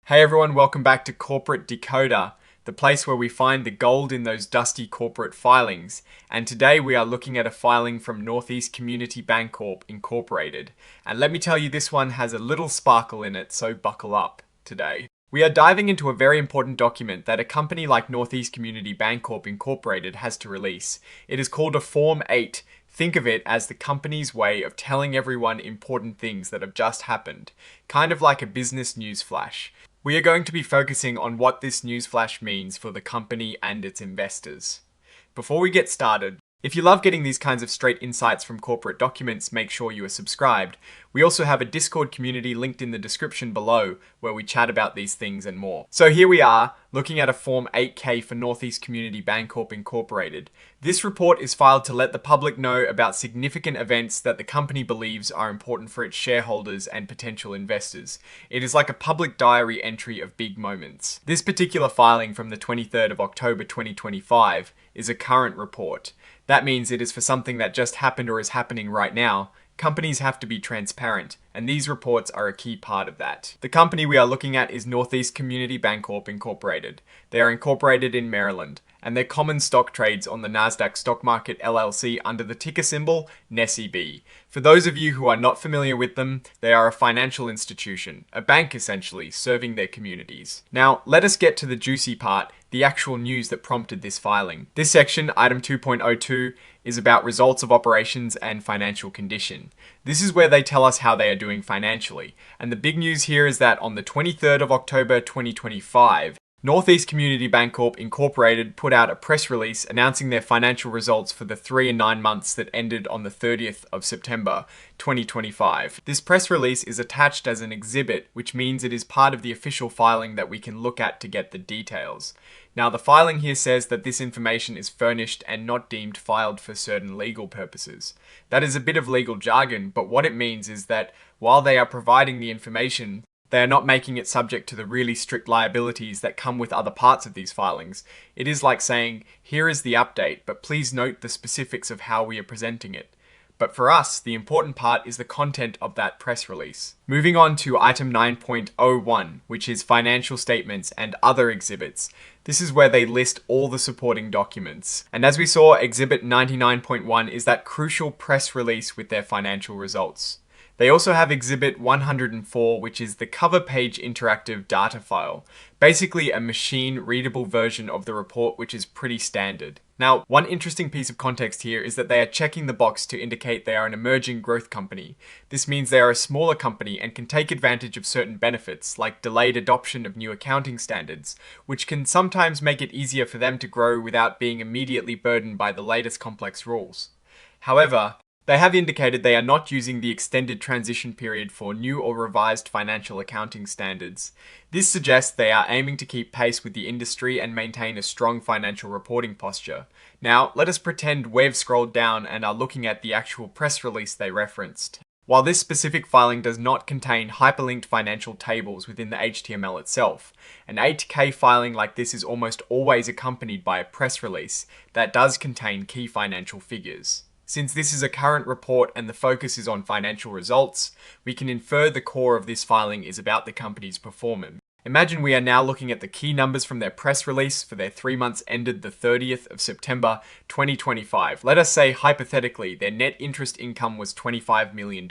Hey everyone, welcome back to Corporate Decoder, the place where we find the gold in those dusty corporate filings. And today we are looking at a filing from Northeast Community Bancorp Incorporated. And let me tell you, this one has a little sparkle in it, so buckle up today. We are diving into a very important document that a company like Northeast Community Bancorp Incorporated has to release. It is called a Form 8. Think of it as the company's way of telling everyone important things that have just happened, kind of like a business news flash. We are going to be focusing on what this newsflash means for the company and its investors. Before we get started, if you love getting these kinds of straight insights from corporate documents, make sure you are subscribed. We also have a Discord community linked in the description below where we chat about these things and more. So here we are, looking at a Form 8K for Northeast Community Bancorp Incorporated. This report is filed to let the public know about significant events that the company believes are important for its shareholders and potential investors. It is like a public diary entry of big moments. This particular filing from the 23rd of October 2025 is a current report. That means it is for something that just happened or is happening right now. Companies have to be transparent, and these reports are a key part of that. The company we are looking at is Northeast Community Bancorp Incorporated. They are incorporated in Maryland, and their common stock trades on the Nasdaq Stock Market LLC under the ticker symbol NESEB. For those of you who are not familiar with them, they are a financial institution, a bank essentially, serving their communities. Now, let us get to the juicy part, the actual news that prompted this filing. This section, item 2.02, is about results of operations and financial condition. This is where they tell us how they are doing financially. And the big news here is that on the 23rd of October 2025, Northeast Community Bancorp Incorporated put out a press release announcing their financial results for the 3 and 9 months that ended on the 30th of September 2025. This press release is attached as an exhibit, which means it is part of the official filing that we can look at to get the details. Now, the filing here says that this information is furnished and not deemed filed for certain legal purposes. That is a bit of legal jargon, but what it means is that while they are providing the information, they are not making it subject to the really strict liabilities that come with other parts of these filings. It is like saying, here is the update, but please note the specifics of how we are presenting it. But for us, the important part is the content of that press release. Moving on to item 9.01, which is financial statements and other exhibits. This is where they list all the supporting documents. And as we saw, exhibit 99.1 is that crucial press release with their financial results. They also have Exhibit 104, which is the cover page interactive data file. Basically a machine-readable version of the report, which is pretty standard. Now, one interesting piece of context here is that they are checking the box to indicate they are an emerging growth company. This means they are a smaller company and can take advantage of certain benefits, like delayed adoption of new accounting standards, which can sometimes make it easier for them to grow without being immediately burdened by the latest complex rules. However, they have indicated they are not using the extended transition period for new or revised financial accounting standards. This suggests they are aiming to keep pace with the industry and maintain a strong financial reporting posture. Now, let us pretend we've scrolled down and are looking at the actual press release they referenced. While this specific filing does not contain hyperlinked financial tables within the HTML itself, an 8K filing like this is almost always accompanied by a press release that does contain key financial figures. Since this is a current report and the focus is on financial results, we can infer the core of this filing is about the company's performance. Imagine we are now looking at the key numbers from their press release for their 3 months ended the 30th of September 2025. Let us say, hypothetically, their net interest income was $25 million,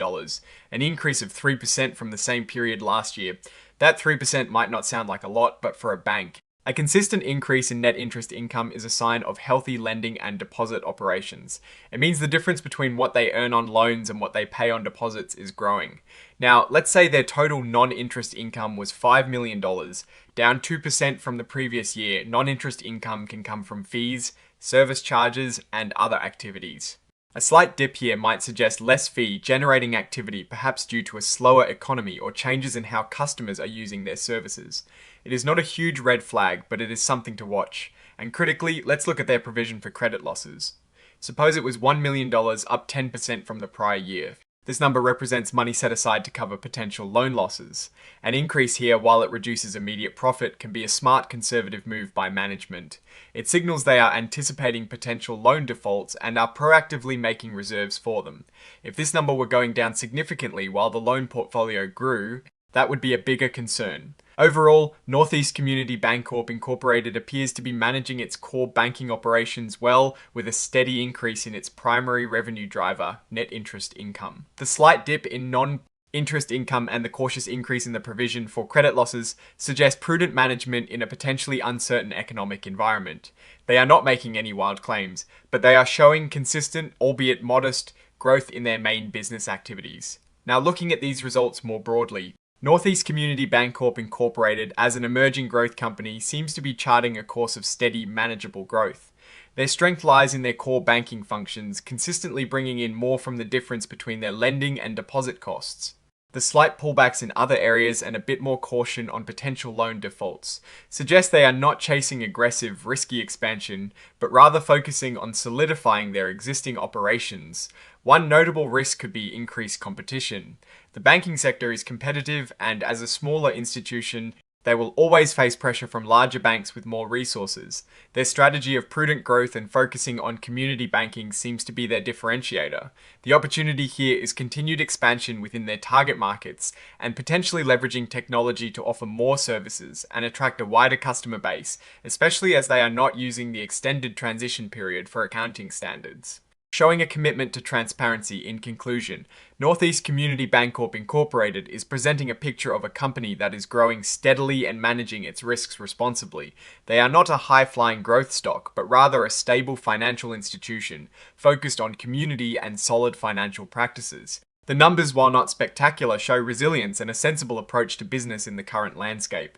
an increase of 3% from the same period last year. That 3% might not sound like a lot, but for a bank, a consistent increase in net interest income is a sign of healthy lending and deposit operations. It means the difference between what they earn on loans and what they pay on deposits is growing. Now, let's say their total non-interest income was $5 million, down 2% from the previous year. Non-interest income can come from fees, service charges, and other activities. A slight dip here might suggest less fee generating activity, perhaps due to a slower economy or changes in how customers are using their services. It is not a huge red flag, but it is something to watch. And critically, let's look at their provision for credit losses. Suppose it was $1 million, up 10% from the prior year. This number represents money set aside to cover potential loan losses. An increase here, while it reduces immediate profit, can be a smart conservative move by management. It signals they are anticipating potential loan defaults and are proactively making reserves for them. If this number were going down significantly while the loan portfolio grew, that would be a bigger concern. Overall, Northeast Community Bancorp Incorporated appears to be managing its core banking operations well, with a steady increase in its primary revenue driver, net interest income. The slight dip in non-interest income and the cautious increase in the provision for credit losses suggest prudent management in a potentially uncertain economic environment. They are not making any wild claims, but they are showing consistent, albeit modest, growth in their main business activities. Now, looking at these results more broadly, Northeast Community Bancorp Incorporated, as an emerging growth company, seems to be charting a course of steady, manageable growth. Their strength lies in their core banking functions, consistently bringing in more from the difference between their lending and deposit costs. The slight pullbacks in other areas and a bit more caution on potential loan defaults suggest they are not chasing aggressive, risky expansion, but rather focusing on solidifying their existing operations. One notable risk could be increased competition. The banking sector is competitive, and as a smaller institution, they will always face pressure from larger banks with more resources. Their strategy of prudent growth and focusing on community banking seems to be their differentiator. The opportunity here is continued expansion within their target markets and potentially leveraging technology to offer more services and attract a wider customer base, especially as they are not using the extended transition period for accounting standards. Showing a commitment to transparency. In conclusion, Northeast Community Bancorp Incorporated is presenting a picture of a company that is growing steadily and managing its risks responsibly. They are not a high-flying growth stock, but rather a stable financial institution focused on community and solid financial practices. The numbers, while not spectacular, show resilience and a sensible approach to business in the current landscape.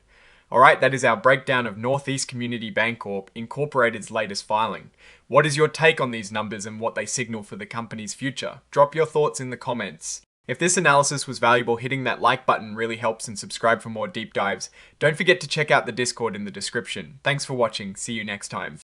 Alright, that is our breakdown of Northeast Community Bancorp Incorporated's latest filing. What is your take on these numbers and what they signal for the company's future? Drop your thoughts in the comments. If this analysis was valuable, hitting that like button really helps, and subscribe for more deep dives. Don't forget to check out the Discord in the description. Thanks for watching. See you next time.